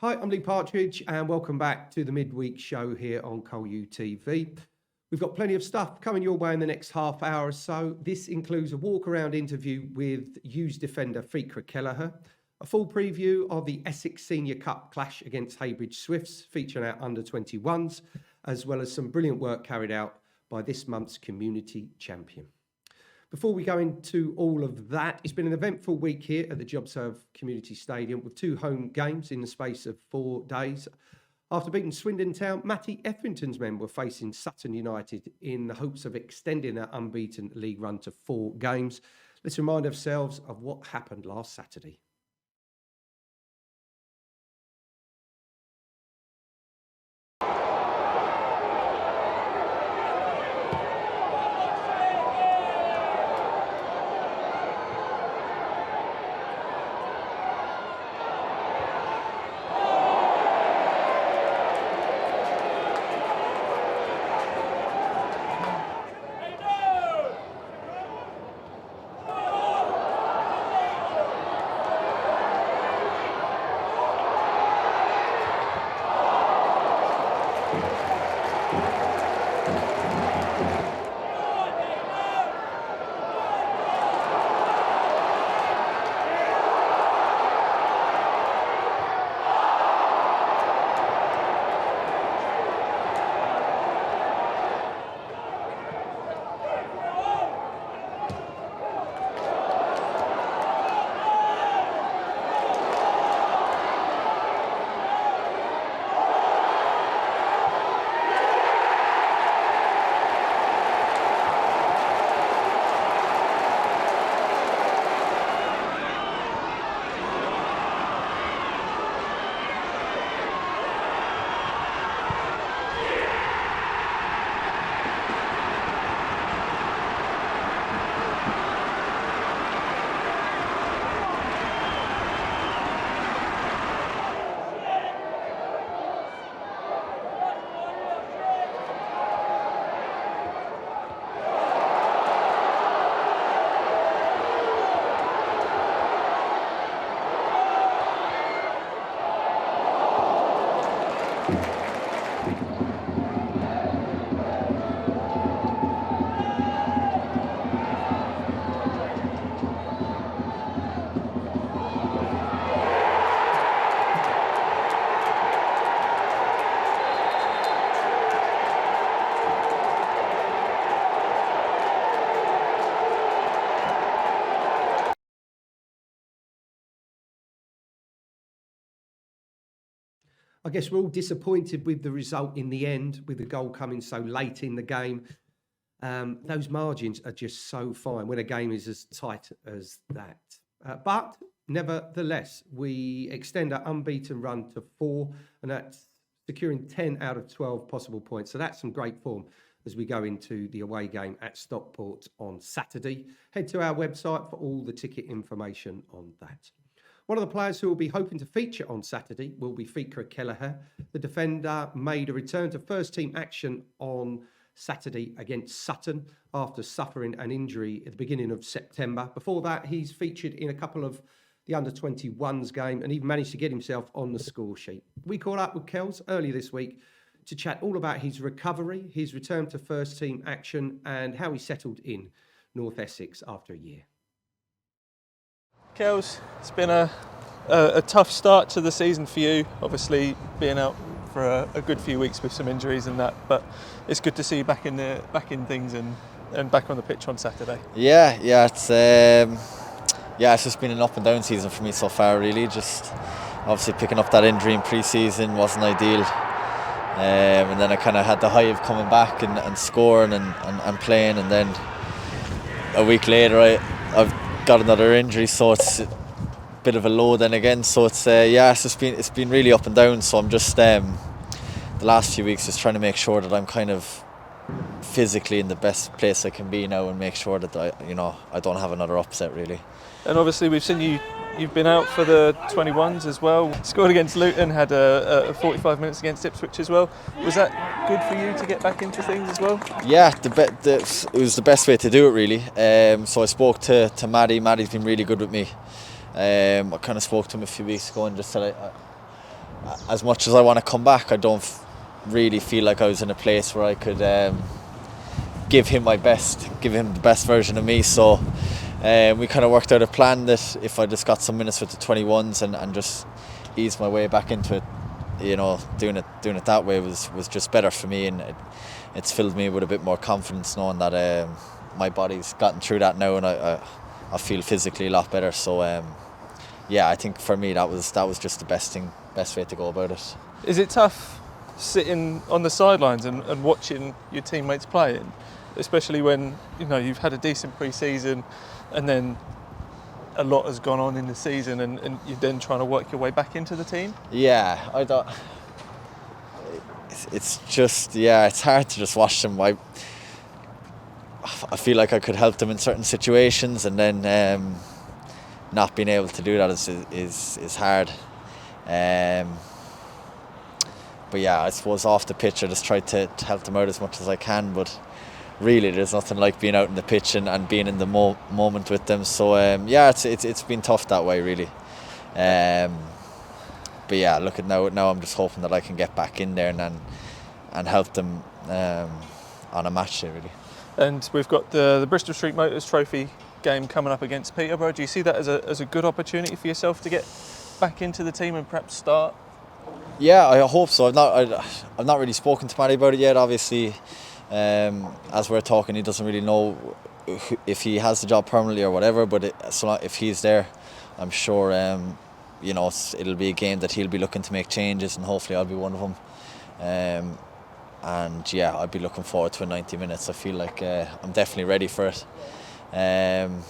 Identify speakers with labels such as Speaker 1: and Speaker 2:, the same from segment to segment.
Speaker 1: Hi, I'm Lee Partridge and welcome back to the midweek show here on Col U TV. We've got plenty of stuff coming your way in the next half hour or so. This includes a walk-around interview with U's defender Fikra Kelleher, a full preview of the Essex Senior Cup clash against Heybridge Swifts featuring our under-21s, as well as some brilliant work carried out by this month's community champion. Before we go into all of that, it's been an eventful week here at the JobServe Community Stadium with 2 home games in the space of 4 days. After beating Swindon Town, Matty Etherington's men were facing Sutton United in the hopes of extending their unbeaten league run to 4 games. Let's remind ourselves of what happened last Saturday. I guess we're all disappointed with the result in the end, with the goal coming so late in the game. Those margins are just so fine when a game is as tight as that. But nevertheless, we extend our unbeaten run to 4, and that's securing 10 out of 12 possible points. So that's some great form as we go into the away game at Stockport on Saturday. Head to our website for all the ticket information on that. One of the players who will be hoping to feature on Saturday will be Fikra Kelleher. The defender made a return to first-team action on Saturday against Sutton after suffering an injury at the beginning of September. Before that, he's featured in a couple of the under-21s game and even managed to get himself on the score sheet. We caught up with Kels earlier this week to chat all about his recovery, his return to first-team action and how he settled in North Essex after a year.
Speaker 2: Kels, it's been a tough start to the season for you, obviously being out for a good few weeks with some injuries and that, but it's good to see you back in things and back on the pitch on Saturday.
Speaker 3: Yeah, it's just been an up and down season for me so far really. Just obviously picking up that injury in pre-season wasn't ideal, and then I kind of had the high of coming back and scoring and playing, and then a week later I've got another injury, so it's a bit of a low then again. So it's been really up and down. So I'm just the last few weeks just trying to make sure that I'm kind of physically in the best place I can be now, and make sure that I don't have another upset really.
Speaker 2: And obviously we've seen you've been out for the 21s as well. Scored against Luton, had a 45 minutes against Ipswich as well. Was that good for you to get back into things as well?
Speaker 3: Yeah, it was the best way to do it really. So I spoke to Maddie. Maddie's been really good with me. I kind of spoke to him a few weeks ago and just said as much as I want to come back, I don't really feel like I was in a place where I could give him my best, give him the best version of me. So we kind of worked out a plan that if I just got some minutes with the 21s and just ease my way back into it, you know, doing it that way was just better for me, and it's filled me with a bit more confidence knowing that my body's gotten through that now, and I feel physically a lot better. So yeah, I think for me that was just the best way to go about it.
Speaker 2: Is it tough sitting on the sidelines and watching your teammates play, especially when you've had a decent pre-season and then a lot has gone on in the season and you're then trying to work your way back into the team?
Speaker 3: Yeah, I thought it's just, yeah, it's hard to just watch them. I feel like I could help them in certain situations, and then not being able to do that is hard. But yeah, I suppose off the pitch I just try to help them out as much as I can, but really there's nothing like being out in the pitch and being in the moment with them. So yeah, it's been tough that way really. But yeah, look at now I'm just hoping that I can get back in there and help them on a match day really.
Speaker 2: And we've got the Bristol Street Motors Trophy game coming up against Peterborough. Do you see that as a good opportunity for yourself to get back into the team and perhaps start? Yeah,
Speaker 3: I hope so. I've not really spoken to Matty about it yet. Obviously, as we're talking, he doesn't really know if he has the job permanently or whatever. But if he's there, I'm sure it'll be a game that he'll be looking to make changes, and hopefully I'll be one of them. And yeah, I'd be looking forward to 90 minutes. I feel like I'm definitely ready for it. And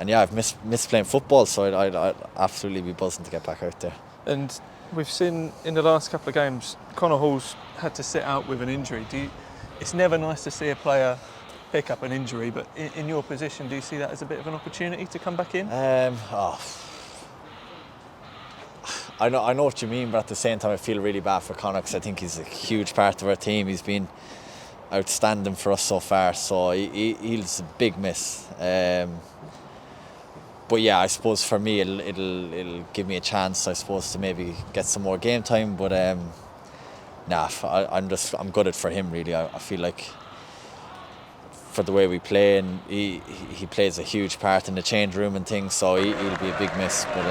Speaker 3: yeah, I've missed playing football, so I'd absolutely be buzzing to get back out there.
Speaker 2: And we've seen in the last couple of games, Connor Hall's had to sit out with an injury. It's never nice to see a player pick up an injury, but in your position, do you see that as a bit of an opportunity to come back in?
Speaker 3: I know what you mean, but at the same time I feel really bad for Connor, because I think he's a huge part of our team. He's been outstanding for us so far, so he's a big miss. But yeah, I suppose for me it'll give me a chance, I suppose, to maybe get some more game time. But I'm gutted for him really. I feel like for the way we play, and he plays a huge part in the change room and things, so he'll be a big miss. But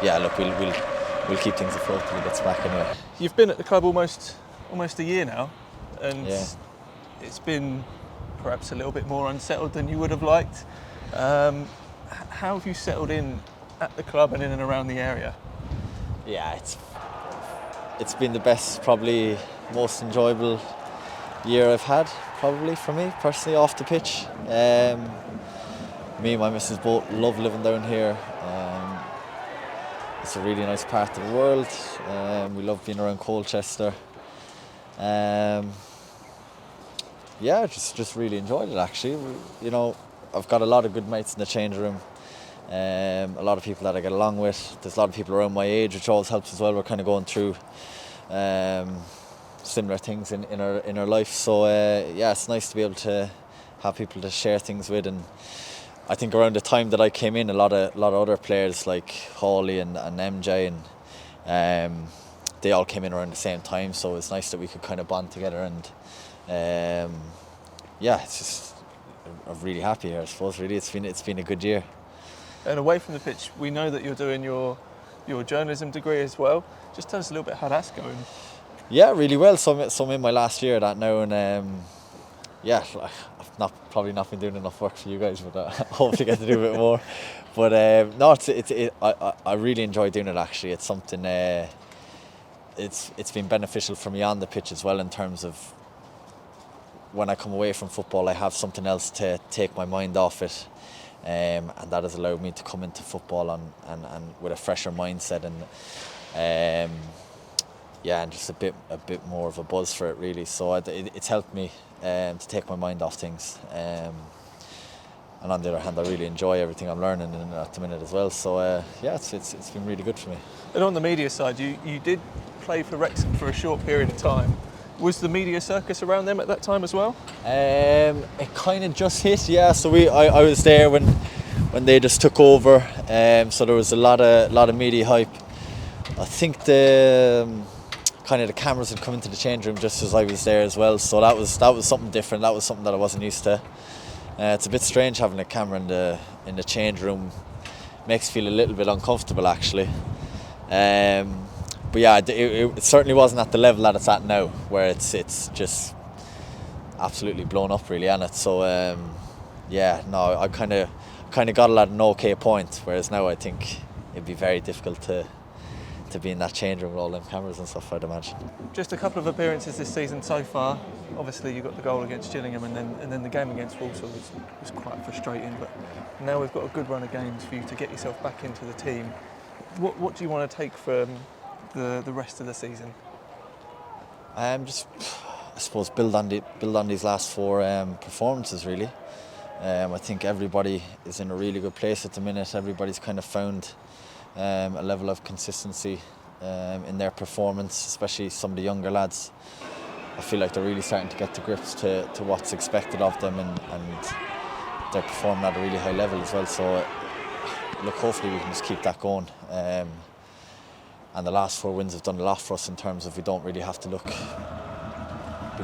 Speaker 3: yeah, look, we'll keep things afloat till he gets back anyway.
Speaker 2: You've been at the club almost a year now, and yeah, it's been perhaps a little bit more unsettled than you would have liked. How have you settled in at the club and in and around the area?
Speaker 3: Yeah, it's been the best, probably most enjoyable year I've had, probably for me personally, off the pitch. Me and my missus both love living down here. It's a really nice part of the world. We love being around Colchester. Yeah, just really enjoyed it actually. I've got a lot of good mates in the change room. A lot of people that I get along with. There's a lot of people around my age, which always helps as well. We're kind of going through similar things in our life. So yeah, it's nice to be able to have people to share things with. And I think around the time that I came in, a lot of other players like Hawley and MJ and they all came in around the same time. So it's nice that we could kind of bond together. And yeah, it's just, I'm really happy here, I suppose. Really, it's been a good year.
Speaker 2: And away from the pitch, we know that you're doing your journalism degree as well. Just tell us a little bit how that's going.
Speaker 3: Yeah, really well. So I'm in my last year of that now, and yeah, I've probably not been doing enough work for you guys, but hopefully get to do a bit more. But no, I really enjoy doing it actually. It's something. It's been beneficial for me on the pitch as well, in terms of when I come away from football, I have something else to take my mind off it. And that has allowed me to come into football and with a fresher mindset, and yeah, and just a bit more of a buzz for it really. So it's helped me to take my mind off things. And on the other hand, I really enjoy everything I'm learning at the minute as well. So yeah, it's been really good for me.
Speaker 2: And on the media side, you did play for Wrexham for a short period of time. Was the media circus around them at that time as well?
Speaker 3: It kind of just hit, yeah. So I was there when they just took over. So there was a lot of media hype I think the kind of the cameras had come into the change room just as I was there as well, so that was something different. That was something that I wasn't used to. It's a bit strange having a camera in the change room. Makes you feel a little bit uncomfortable actually. But yeah, it certainly wasn't at the level that it's at now, where it's just absolutely blown up really, and it. So yeah, no, I kind of got it at an okay point, whereas now I think it'd be very difficult to be in that change room with all them cameras and stuff, I'd imagine.
Speaker 2: Just a couple of appearances this season so far. Obviously you got the goal against Gillingham, and then the game against Walsall was quite frustrating, but now we've got a good run of games for you to get yourself back into the team. What do you want to take from the rest of the season?
Speaker 3: Just, I suppose, build on these last 4 performances really. I think everybody is in a really good place at the minute. Everybody's kind of found a level of consistency in their performance, especially some of the younger lads. I feel like they're really starting to get to grips to what's expected of them, and they're performing at a really high level as well. So look, hopefully we can just keep that going. And the last 4 wins have done a lot for us in terms of we don't really have to be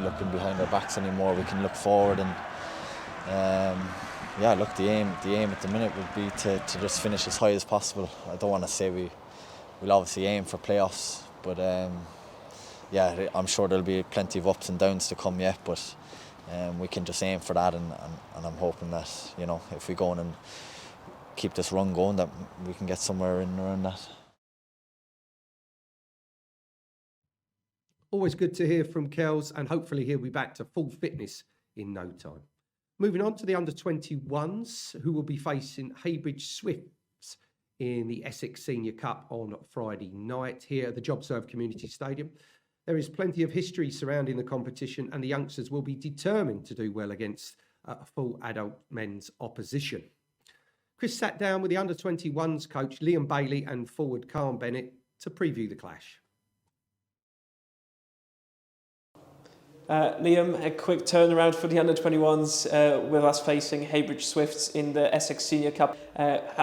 Speaker 3: looking behind our backs anymore. We can look forward, and yeah, look, the aim at the minute would be to just finish as high as possible. I don't want to say we'll obviously aim for playoffs, but yeah, I'm sure there'll be plenty of ups and downs to come yet, but we can just aim for that, and I'm hoping that, you know, if we go on and keep this run going, that we can get somewhere in and around that.
Speaker 1: Always good to hear from Kels, and hopefully he'll be back to full fitness in no time. Moving on to the under-21s, who will be facing Heybridge Swifts in the Essex Senior Cup on Friday night here at the JobServe Community Stadium. There is plenty of history surrounding the competition, and the youngsters will be determined to do well against full adult men's opposition. Chris sat down with the under-21s coach Liam Bailey and forward Khan Bennett to preview the clash.
Speaker 4: Liam, a quick turnaround for the under-21s with us facing Heybridge Swifts in the Essex Senior Cup.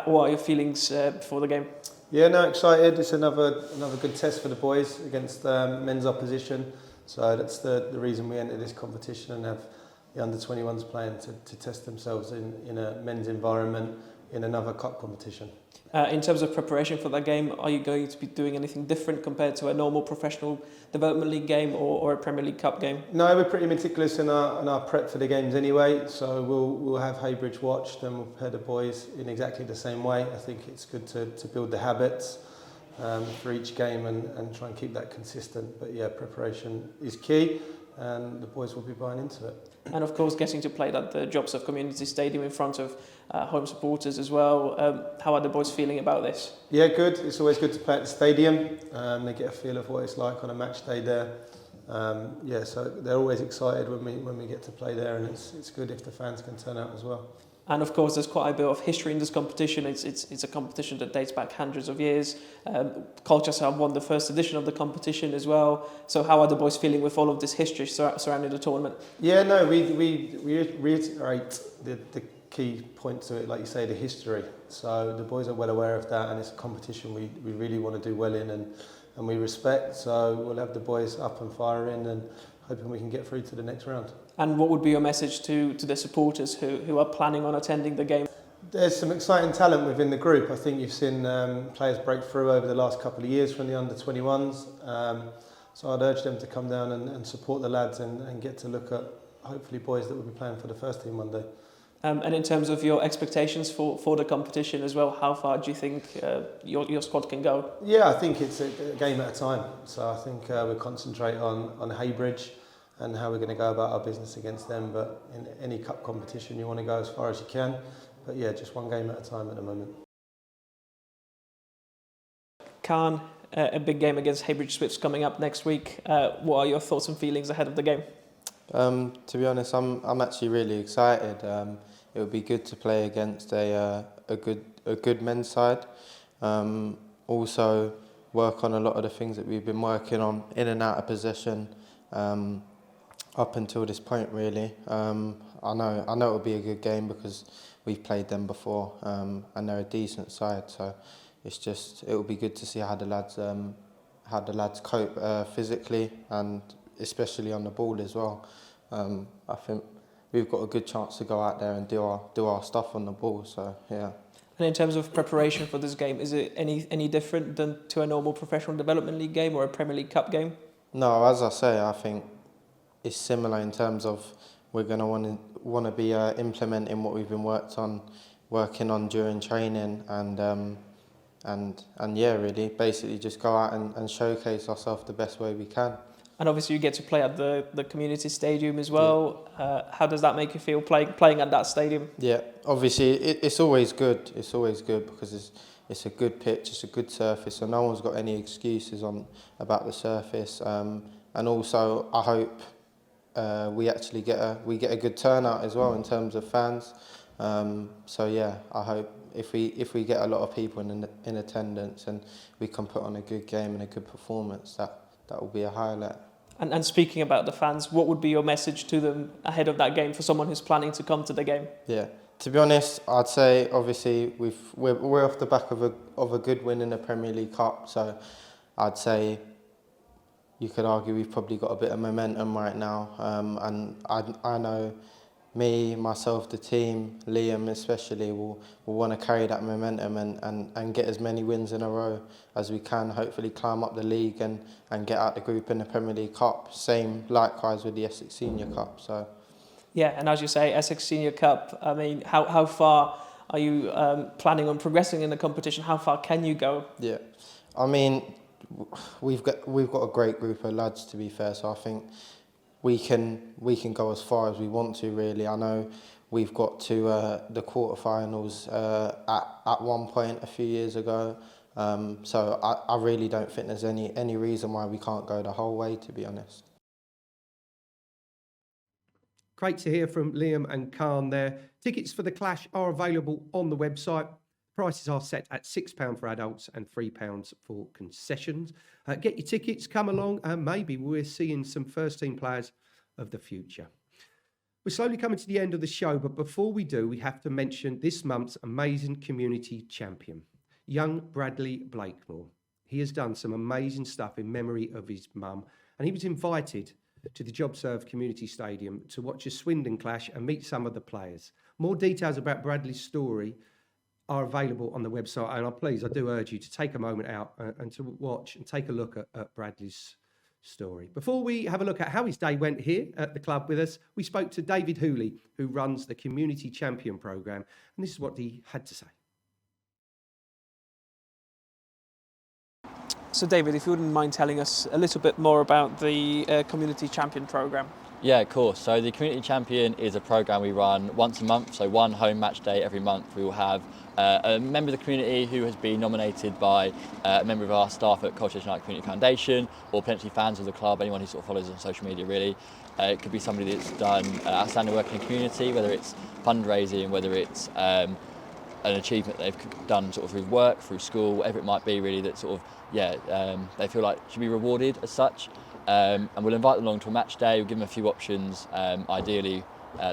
Speaker 4: What are your feelings before the game?
Speaker 5: Yeah, no, excited. It's another good test for the boys against men's opposition. So that's the reason we enter this competition and have the under-21s playing to test themselves in a men's environment in another cup competition.
Speaker 4: In terms of preparation for that game, are you going to be doing anything different compared to a normal professional development league game or a Premier League Cup game?
Speaker 5: No, we're pretty meticulous in our prep for the games anyway. So we'll have Heybridge watched, and we'll prepare the boys in exactly the same way. I think it's good to build the habits for each game and try and keep that consistent. But yeah, preparation is key, and the boys will be buying into it.
Speaker 4: And of course, getting to play at the JobServe Community Stadium in front of home supporters as well. How are the boys feeling about this?
Speaker 5: Yeah, good. It's always good to play at the stadium. They get a feel of what it's like on a match day there. Yeah, so they're always excited when we get to play there, and it's good if the fans can turn out as well.
Speaker 4: And of course, there's quite a bit of history in this competition. It's a competition that dates back hundreds of years. Colchester have won the first edition of the competition as well. So how are the boys feeling with all of this history surrounding the tournament?
Speaker 5: Yeah, no, we reiterate the key point to it, like you say, the history. So the boys are well aware of that, and it's a competition we really want to do well in and we respect. So we'll have the boys up and firing and hoping we can get through to the next round.
Speaker 4: And what would be your message to the supporters who are planning on attending the game?
Speaker 5: There's some exciting talent within the group. I think you've seen players break through over the last couple of years from the under-21s. So I'd urge them to come down and support the lads and get to look at hopefully boys that will be playing for the first team one day.
Speaker 4: And in terms of your expectations for the competition as well, how far do you think your squad can go?
Speaker 5: Yeah, I think it's a game at a time. So I think we'll concentrate on Heybridge and how we're going to go about our business against them. But in any cup competition, you want to go as far as you can. But yeah, just one game at a time at the moment.
Speaker 4: Khan, a big game against Heybridge Swifts coming up next week. What are your thoughts and feelings ahead of the game?
Speaker 6: To be honest, I'm actually really excited. It would be good to play against a good men's side. Also work on a lot of the things that we've been working on in and out of possession up until this point. Really, I know it will be a good game because we've played them before and they're a decent side. So It's just it will be good to see how the lads cope physically and especially on the ball as well. I think we've got a good chance to go out there and do our stuff on the ball. So yeah.
Speaker 4: And in terms of preparation for this game, is it any different than to a normal professional development league game or a Premier League Cup game?
Speaker 6: No, as I say, I think it's similar in terms of we're going to want to be implementing what we've been working on during training and yeah, really, basically just go out and showcase ourselves the best way we can.
Speaker 4: And obviously you get to play at the community stadium as well. Yeah. How does that make you feel playing at that stadium?
Speaker 6: Yeah, obviously it's always good. It's always good because it's a good pitch, it's a good surface, so no one's got any excuses about the surface. And also I hope we actually get a good turnout as well in terms of fans. So yeah, I hope if we get a lot of people in attendance and we can put on a good game and a good performance, that will be a highlight.
Speaker 4: And speaking about the fans, what would be your message to them ahead of that game for someone who's planning to come to the game?
Speaker 6: Yeah, to be honest, I'd say obviously we're off the back of a good win in the Premier League Cup, so I'd say you could argue we've probably got a bit of momentum right now, and I know me, myself, the team, Liam especially, will want to carry that momentum and get as many wins in a row as we can, hopefully climb up the league and get out the group in the Premier League Cup. Same likewise with the Essex Senior Cup. So. Yeah,
Speaker 4: and as you say, Essex Senior Cup, I mean, how far are you planning on progressing in the competition? How far can you go?
Speaker 6: Yeah, I mean, we've got a great group of lads, to be fair, so I think we can go as far as we want to, really. I know we've got to the quarterfinals at one point a few years ago, so I really don't think there's any reason why we can't go the whole way, to be honest.
Speaker 1: Great to hear from Liam and Khan there. Tickets for the clash are available on the website. Prices are set at £6 for adults and £3 for concessions. Get your tickets, come along, and maybe we're seeing some first-team players of the future. We're slowly coming to the end of the show, but before we do, we have to mention this month's amazing community champion, young Bradley Blakemore. He has done some amazing stuff in memory of his mum, and he was invited to the JobServe Community Stadium to watch a Swindon clash and meet some of the players. More details about Bradley's story are available on the website, and I do urge you to take a moment out and to watch and take a look at Bradley's story. Before we have a look at how his day went here at the club with us, we spoke to David Hooley, who runs the Community Champion Programme, and this is what he had to say.
Speaker 4: So David, if you wouldn't mind telling us a little bit more about the Community Champion Programme.
Speaker 7: Yeah, of course. So the Community Champion is a programme we run once a month, so one home match day every month. We will have a member of the community who has been nominated by a member of our staff at Colchester United Community Foundation, or potentially fans of the club, anyone who sort of follows us on social media really. It could be somebody that's done outstanding work in the community, whether it's fundraising, whether it's an achievement they've done sort of through work, through school, whatever it might be really, that sort of, they feel like should be rewarded as such. And we'll invite them along to a match day, we'll give them a few options, ideally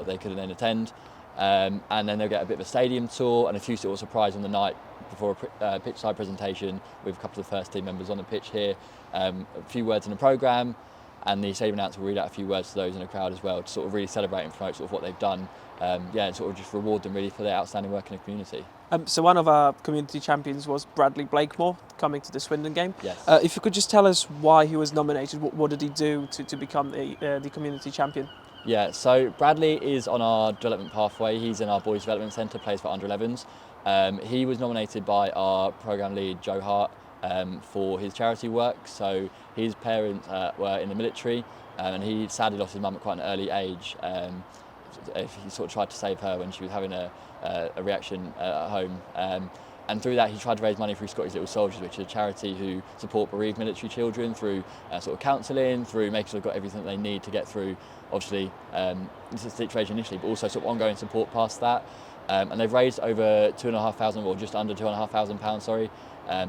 Speaker 7: they could then attend, and then they'll get a bit of a stadium tour and a few sort of surprise on the night before a pitch side presentation with a couple of first team members on the pitch here, a few words in the programme, and the stadium announcer will read out a few words to those in the crowd as well to sort of really celebrate and promote sort of what they've done, and sort of just reward them really for their outstanding work in the community.
Speaker 4: So one of our community champions was Bradley Blakemore, coming to the Swindon game.
Speaker 7: Yes.
Speaker 4: If you could just tell us why he was nominated, what did he do to become the community champion?
Speaker 7: Yeah, so Bradley is on our development pathway. He's in our Boys Development Centre, plays for under-11s. He was nominated by our programme lead, Joe Hart, for his charity work. So his parents were in the military, and he sadly lost his mum at quite an early age. He sort of tried to save her when she was having a reaction at home. And through that, he tried to raise money through Scottish Little Soldiers, which is a charity who support bereaved military children through sort of counselling, through making sure they've got everything they need to get through, obviously, this is the situation initially, but also sort of ongoing support past that. And they've raised over £2,500, or just under £2,500, sorry,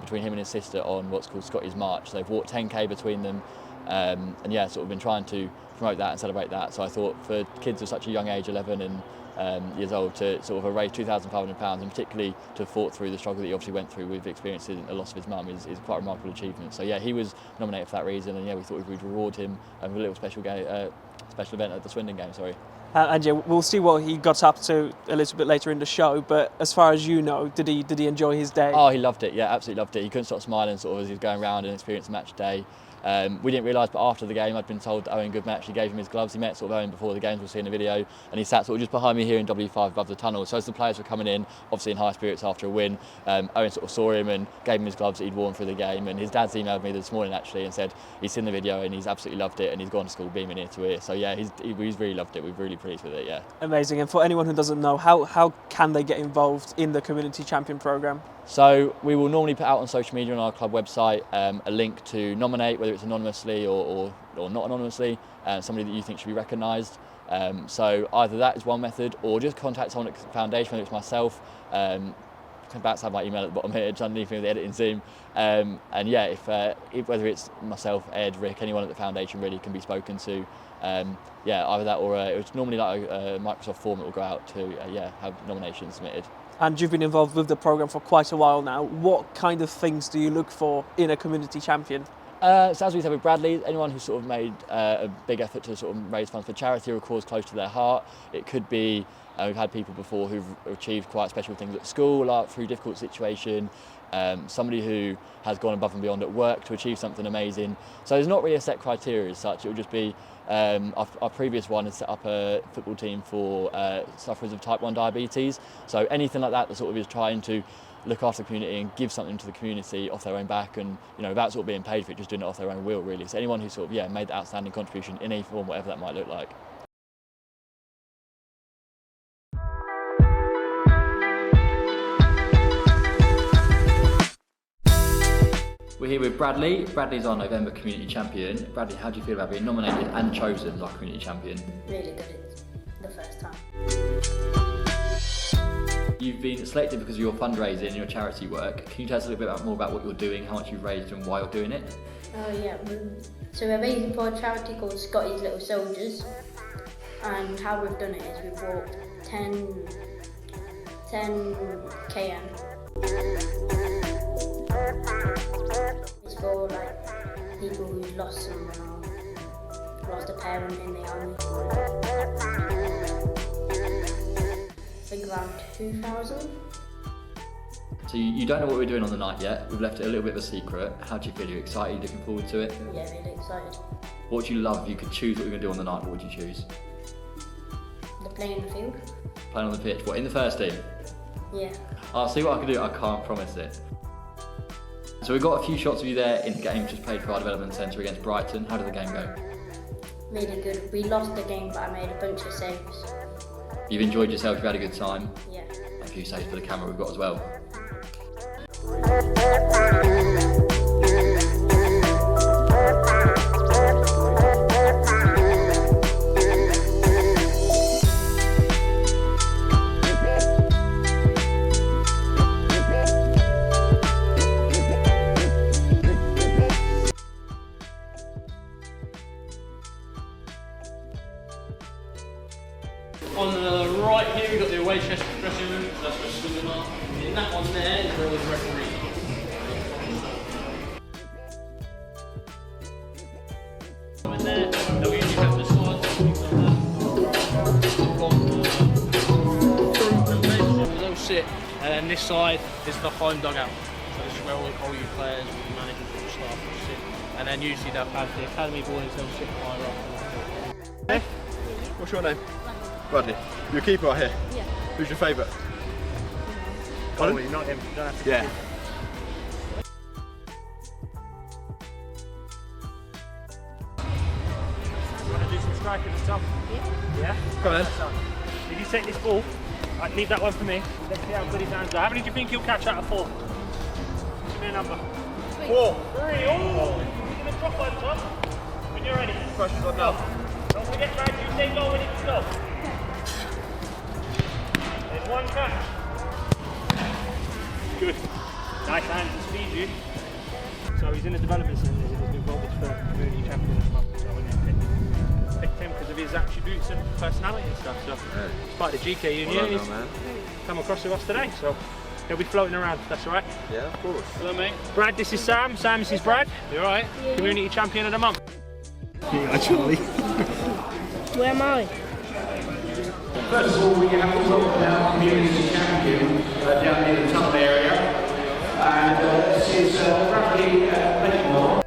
Speaker 7: between him and his sister on what's called Scotty's March. They've walked 10k between them, and yeah, sort of been trying to promote that and celebrate that. So I thought for kids of such a young age, 11, and years old to sort of raise £2,500, and particularly to have fought through the struggle that he obviously went through with experiencing a loss of his mum is quite a remarkable achievement. So yeah, he was nominated for that reason, and yeah, we thought we'd reward him with a little special event at the Swindon game.
Speaker 4: And yeah, we'll see what he got up to a little bit later in the show. But as far as you know, did he enjoy his day?
Speaker 7: Oh, he loved it. Yeah, absolutely loved it. He couldn't stop smiling sort of as he was going around and experiencing match day. We didn't realise, but after the game, I'd been told that Owen Goodman actually gave him his gloves. He met sort of Owen before the games, we'll see in the video, and he sat sort of just behind me here in W5 above the tunnel. So as the players were coming in, obviously in high spirits after a win, Owen sort of saw him and gave him his gloves that he'd worn through the game. And his dad's emailed me this morning actually and said he's seen the video and he's absolutely loved it, and he's gone to school beaming ear to ear. So yeah, he's really loved it. We're really pleased with it. Yeah.
Speaker 4: Amazing. And for anyone who doesn't know, how can they get involved in the Community Champion programme?
Speaker 7: So we will normally put out on social media on our club website a link to nominate, whether it's anonymously or not anonymously, somebody that you think should be recognised. So either that is one method, or just contact someone at the foundation, whether it's myself. About to have my email at the bottom here, just underneath me with the editing Zoom. And yeah, if whether it's myself, Ed, Rick, anyone at the foundation really can be spoken to. Yeah, either that or it's normally like a Microsoft form that will go out to have nominations submitted.
Speaker 4: And you've been involved with the programme for quite a while now. What kind of things do you look for in a community champion?
Speaker 7: So as we said with Bradley, anyone who's sort of made a big effort to sort of raise funds for charity or a cause close to their heart. It could be, we've had people before who've achieved quite special things at school, like through difficult situation, somebody who has gone above and beyond at work to achieve something amazing. So there's not really a set criteria as such. It will just be, our previous one has set up a football team for sufferers of type 1 diabetes. So anything like that that sort of is trying to look after the community and give something to the community off their own back, and without sort of being paid for it, just doing it off their own will really. So anyone who sort of made that outstanding contribution in any form, whatever that might look like. We're here with Bradley. Bradley's our November Community Champion. Bradley, how do you feel about being nominated and chosen as our Community Champion?
Speaker 8: Really good. It's the first time.
Speaker 7: You've been selected because of your fundraising and your charity work. Can you tell us a little bit more about what you're doing, how much you've raised and why you're doing it?
Speaker 8: Yeah, so we're raising for a charity called Scotty's Little Soldiers, and how we've done it is we bought 10 km. It's for like people who've lost someone or lost a parent in the army. I think around 2,000.
Speaker 7: So you don't know what we're doing on the night yet. We've left it a little bit of a secret. How do you feel? Are you excited? Are you looking forward to it?
Speaker 8: Yeah, really excited.
Speaker 7: What would you love if you could choose what you're going to do on the night? What would you choose?
Speaker 8: The play in the field.
Speaker 7: Playing on the pitch. What, in the first team?
Speaker 8: Yeah.
Speaker 7: I'll see what I can do. I can't promise it. So we've got a few shots of you there in the game just played for our development centre against Brighton. How did the game go?
Speaker 8: Really good. We lost the game, but I made a bunch of saves.
Speaker 7: You've enjoyed yourself, you've had a good time.
Speaker 8: Yeah.
Speaker 7: A few saves for the camera we've got as well.
Speaker 9: On the right here we've got the away dressing room, so that's where Swindon are. In that one there is where all the referees are. In there, they'll usually have the slides and things like that. They'll sit, and then this side is the home dugout. So this is where all you players, all the managers, all the staff will sit. And then usually they'll have the academy boys, they'll sit higher up.
Speaker 10: Hey, what's your name? Bradley. You're a keeper right here?
Speaker 8: Yeah.
Speaker 10: Who's your favourite?
Speaker 9: Oh, you're not him. You don't have to.
Speaker 10: Yeah.
Speaker 9: You want to do some striking and stuff? Yeah.
Speaker 10: Come on then.
Speaker 9: If you take this ball, right, leave that one for me. Let's see how good his hands are. How many do you think he'll catch out of 4? Give me a number.
Speaker 10: 4.
Speaker 9: 3. Oh! He's going to drop over top. When you're ready.
Speaker 10: Pressure's on now.
Speaker 9: Don't forget, guys, you say go when it's go. There's one catch. Good. Nice hands to speed you. So he's in the development centre. He's been voted for community champion this month. So we're going to pick him. picked him because of his attributes and personality and stuff. So it's part of the GK union. He's come across with us today, so he'll be floating around. That's all right.
Speaker 10: Yeah, of course.
Speaker 9: Hello, mate. Brad, this is Sam. Sam, this is Brad. You all right?
Speaker 8: Yeah.
Speaker 9: Community champion of the month.
Speaker 10: Yeah, Charlie.
Speaker 8: Where am I?
Speaker 1: First of all, we have to talk about community champion down in the top area, and this is Bradley Benjamin.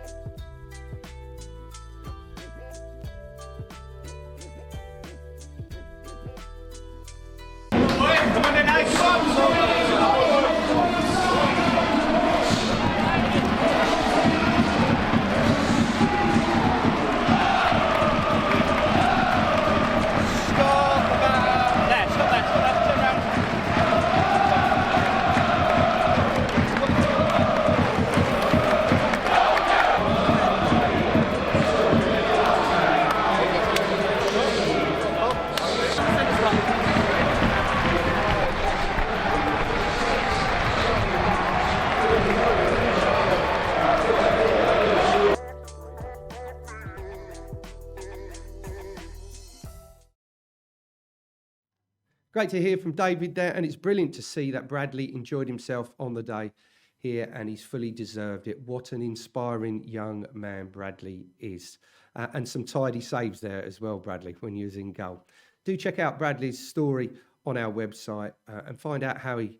Speaker 1: Great to hear from David there, and it's brilliant to see that Bradley enjoyed himself on the day here, and he's fully deserved it. What an inspiring young man Bradley is. And some tidy saves there as well, Bradley, when he was in goal. Do check out Bradley's story on our website and find out how he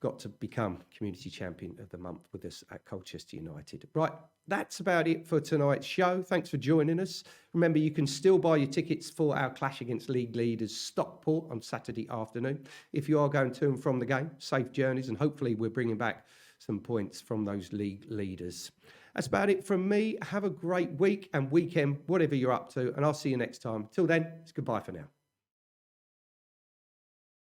Speaker 1: got to become Community Champion of the Month with us at Colchester United. Right, that's about it for tonight's show. Thanks for joining us. Remember, you can still buy your tickets for our clash against league leaders Stockport on Saturday afternoon. If you are going to and from the game, safe journeys, and hopefully we're bringing back some points from those league leaders. That's about it from me. Have a great week and weekend, whatever you're up to, and I'll see you next time. Till then, it's goodbye for now.